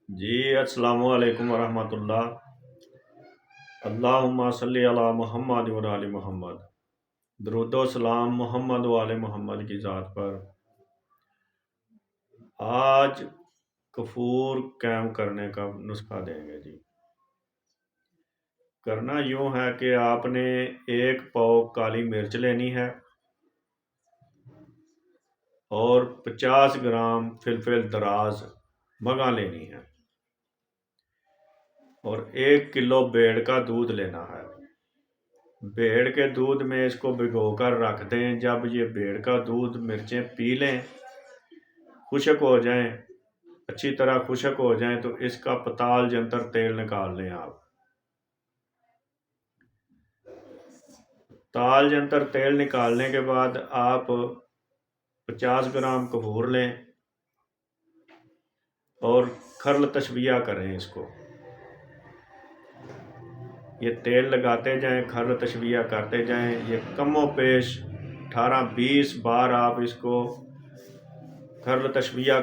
جی السلام علیکم ورحمۃ اللہ۔ اللہم صلی علی محمد و علی محمد۔ درود و سلام محمد و علی محمد کی ذات پر۔ آج کفور قائم کرنے کا نسخہ دیں گے جی۔ کرنا یوں ہے کہ آپ نے 1 پاؤ کالی مرچ لینی ہے اور 50 گرام فلفل دراز بھگا لینی ہے اور 1 کلو بیڑ کا دودھ لینا ہے۔ بیڑ کے دودھ میں اس کو بھگو کر رکھ دیں۔ جب یہ بیڑ کا دودھ مرچیں پی لیں، خشک ہو جائیں، اچھی طرح خشک ہو جائیں تو اس کا پتال جنتر تیل نکال لیں آپ۔ تال جنتر تیل نکالنے کے بعد آپ 50 گرام کپور لیں اور کھرل تشبیہ کریں اس کو۔ یہ تیل لگاتے جائیں، کھرل تشبیہ کرتے جائیں۔ یہ کم و بیش 18-20 بار آپ اس کو کھرل تشبیہ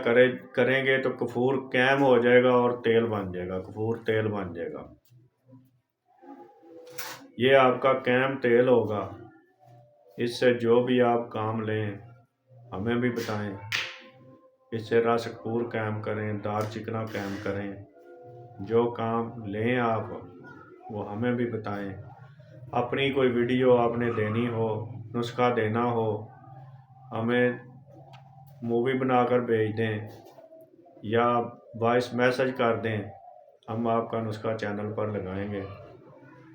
کریں گے تو کفور قائم ہو جائے گا اور تیل بن جائے گا، کفور تیل بن جائے گا۔ یہ آپ کا قائم تیل ہوگا۔ اس سے جو بھی آپ کام لیں ہمیں بھی بتائیں۔ اس سے رس کپور قائم کریں، دار چکنا قائم کریں۔ جو کام لیں آپ وہ ہمیں بھی بتائیں۔ اپنی کوئی ویڈیو آپ نے دینی ہو، نسخہ دینا ہو، ہمیں مووی بنا کر بھیج دیں یا وائس میسج کر دیں، ہم آپ کا نسخہ چینل پر لگائیں گے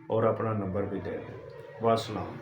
اور اپنا نمبر بھی دے دیں۔ والسلام۔